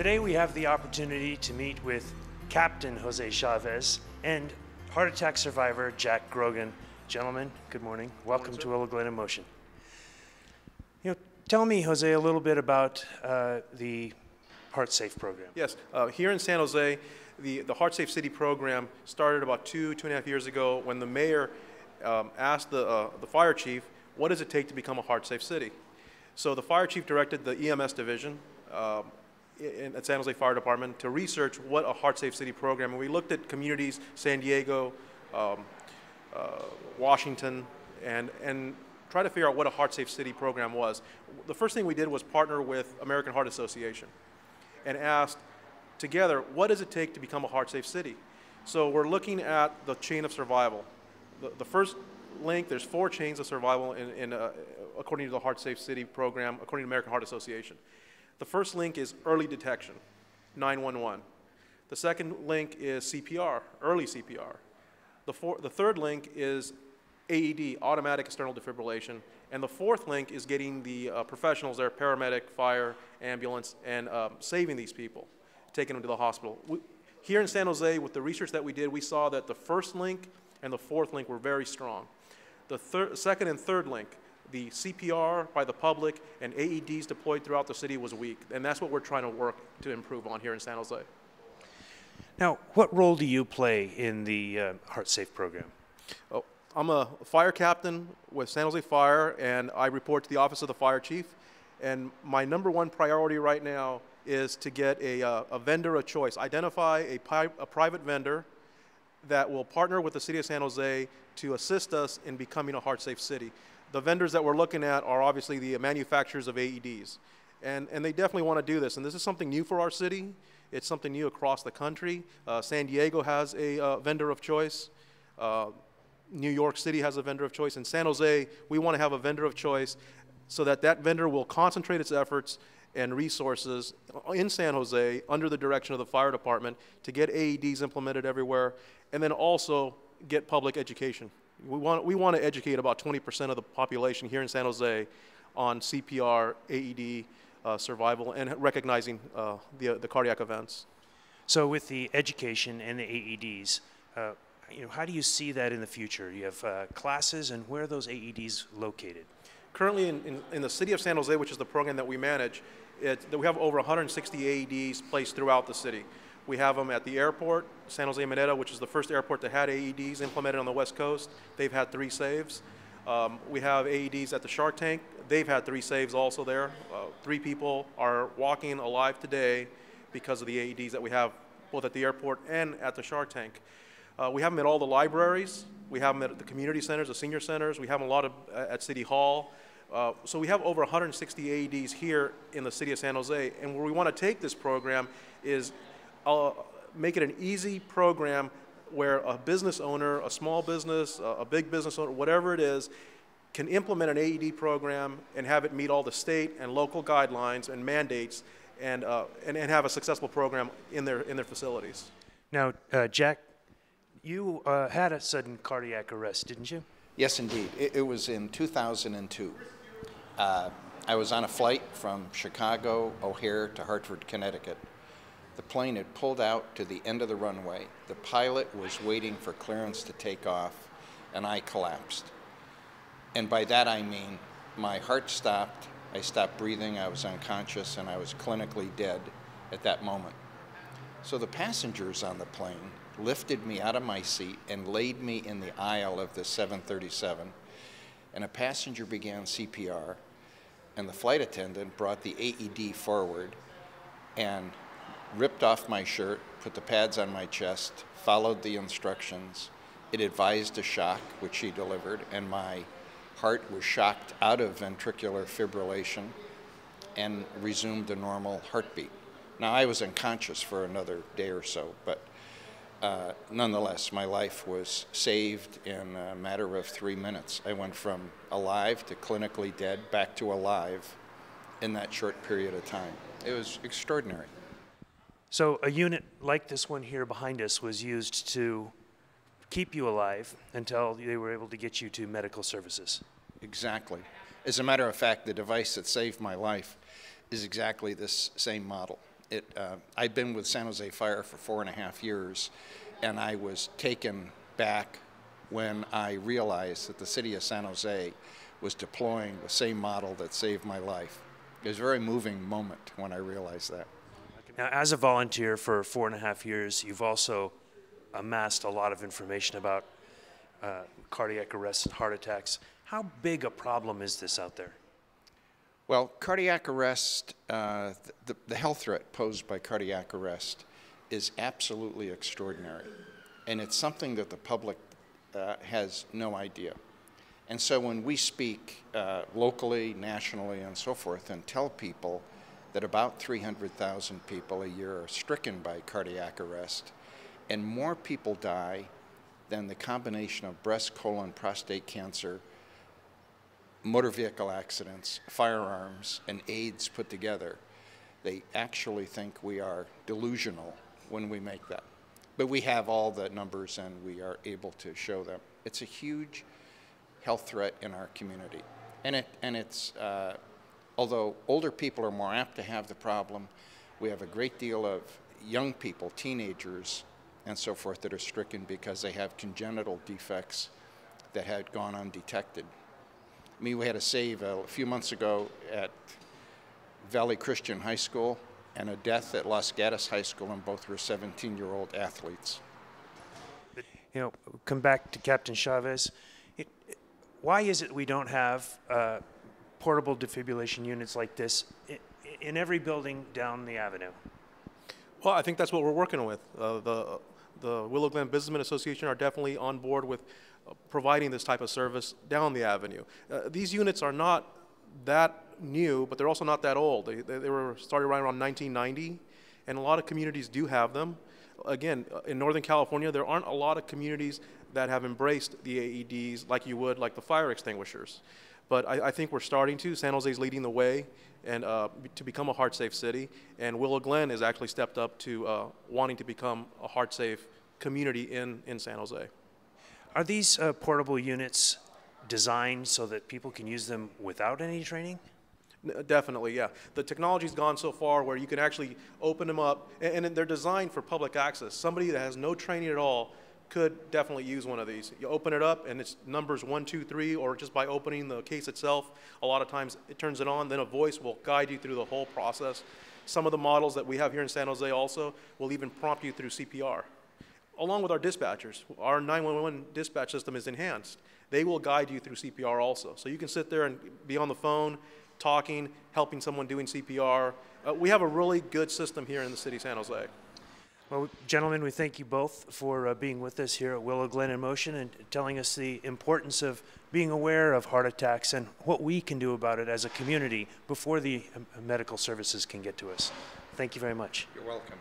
Today we have the opportunity to meet with Captain Jose Chavez and heart attack survivor Jack Grogan. Gentlemen, good morning. Welcome to Willow Glen in Motion. Tell me, Jose, a little bit about the Heart Safe program. Yes, here in San Jose, the Heart Safe City program started about two and a half years ago when the mayor asked the fire chief, what does it take to become a heart safe city? So the fire chief directed the EMS division at San Jose Fire Department to research what a heart safe city program, and we looked at communities, San Diego, Washington, and try to figure out what a heart safe city program was. The first thing we did was partner with American Heart Association and asked together, what does it take to become a heart safe city? So we're looking at the chain of survival. The first link, there's 4 chains of survival according to the Heart Safe City program, according to American Heart Association. The first link is early detection, 911. The second link is CPR, early CPR. The third link is AED, automatic external defibrillation. And the fourth link is getting the professionals there, paramedic, fire, ambulance, and saving these people, taking them to the hospital. Here in San Jose, with the research that we did, we saw that the first link and the fourth link were very strong. The second and third link, the CPR by the public and AEDs deployed throughout the city was weak. And that's what we're trying to work to improve on here in San Jose. Now, what role do you play in the Heart Safe program? Oh, I'm a fire captain with San Jose Fire, and I report to the Office of the Fire Chief. And my #1 priority right now is to get a vendor of choice, identify a private vendor that will partner with the City of San Jose to assist us in becoming a heart-safe city. The vendors that we're looking at are obviously the manufacturers of AEDs. And they definitely want to do this. And this is something new for our city. It's something new across the country. San Diego has a vendor of choice. New York City has a vendor of choice. In San Jose, we want to have a vendor of choice so that that vendor will concentrate its efforts and resources in San Jose under the direction of the fire department to get AEDs implemented everywhere, and then also get public education. We want to educate about 20% of the population here in San Jose on CPR, AED, survival, and recognizing the cardiac events. So with the education and the AEDs, how do you see that in the future? You have classes, and where are those AEDs located? Currently in the city of San Jose, which is the program that we manage, we have over 160 AEDs placed throughout the city. We have them at the airport, San Jose Mineta, which is the first airport that had AEDs implemented on the West Coast. They've had 3 saves. We have AEDs at the Shark Tank. They've had 3 saves also there. 3 people are walking alive today because of the AEDs that we have both at the airport and at the Shark Tank. We have them at all the libraries. We have them at the community centers, the senior centers. We have them a lot at City Hall. So we have over 160 AEDs here in the city of San Jose. And where we want to take this program is make it an easy program where a business owner, a small business, a big business owner, whatever it is, can implement an AED program and have it meet all the state and local guidelines and mandates and have a successful program in their facilities. Now, Jack, you had a sudden cardiac arrest, didn't you? Yes, indeed. It was in 2002. I was on a flight from Chicago, O'Hare to Hartford, Connecticut. The plane had pulled out to the end of the runway. The pilot was waiting for clearance to take off, and I collapsed. And by that I mean my heart stopped, I stopped breathing, I was unconscious, and I was clinically dead at that moment. So the passengers on the plane lifted me out of my seat and laid me in the aisle of the 737, and a passenger began CPR, and the flight attendant brought the AED forward and ripped off my shirt, put the pads on my chest, followed the instructions. It advised a shock, which he delivered, and my heart was shocked out of ventricular fibrillation and resumed a normal heartbeat. Now, I was unconscious for another day or so, but nonetheless, my life was saved in a matter of 3 minutes. I went from alive to clinically dead, back to alive in that short period of time. It was extraordinary. So a unit like this one here behind us was used to keep you alive until they were able to get you to medical services. Exactly. As a matter of fact, the device that saved my life is exactly this same model. I've been with San Jose Fire for 4.5 years, and I was taken back when I realized that the city of San Jose was deploying the same model that saved my life. It was a very moving moment when I realized that. Now, as a volunteer for 4.5 years, you've also amassed a lot of information about cardiac arrests and heart attacks. How big a problem is this out there? Well, cardiac arrest, the health threat posed by cardiac arrest is absolutely extraordinary. And it's something that the public has no idea. And so when we speak locally, nationally, and so forth, and tell people that about 300,000 people a year are stricken by cardiac arrest, and more people die than the combination of breast, colon, prostate cancer, motor vehicle accidents, firearms, and AIDS put together, they actually think we are delusional when we make that. But we have all the numbers and we are able to show them. It's a huge health threat in our community. Although older people are more apt to have the problem, we have a great deal of young people, teenagers, and so forth that are stricken because they have congenital defects that had gone undetected. I mean, we had a save a few months ago at Valley Christian High School and a death at Los Gatos High School, and both were 17-year-old athletes. You know, come back to Captain Chavez. Why is it we don't have portable defibrillation units like this in every building down the avenue? Well, I think that's what we're working with. The Willow Glen Businessmen Association are definitely on board with providing this type of service down the avenue. These units are not that new, but they're also not that old. They were started right around 1990, and a lot of communities do have them. Again, in Northern California, there aren't a lot of communities that have embraced the AEDs like you would like the fire extinguishers. But I think we're starting to. San Jose's leading the way and to become a heart-safe city, and Willow Glen has actually stepped up to wanting to become a heart-safe community in San Jose. Are these portable units designed so that people can use them without any training? Definitely, yeah. The technology's gone so far where you can actually open them up, and they're designed for public access. Somebody that has no training at all could definitely use one of these. You open it up, and it's numbers 1, 2, 3, or just by opening the case itself, a lot of times it turns it on, then a voice will guide you through the whole process. Some of the models that we have here in San Jose also will even prompt you through CPR. Along with our dispatchers, our 911 dispatch system is enhanced. They will guide you through CPR also. So you can sit there and be on the phone, talking, helping someone doing CPR. We have a really good system here in the city of San Jose. Well, gentlemen, we thank you both for being with us here at Willow Glen in Motion and telling us the importance of being aware of heart attacks and what we can do about it as a community before the medical services can get to us. Thank you very much. You're welcome.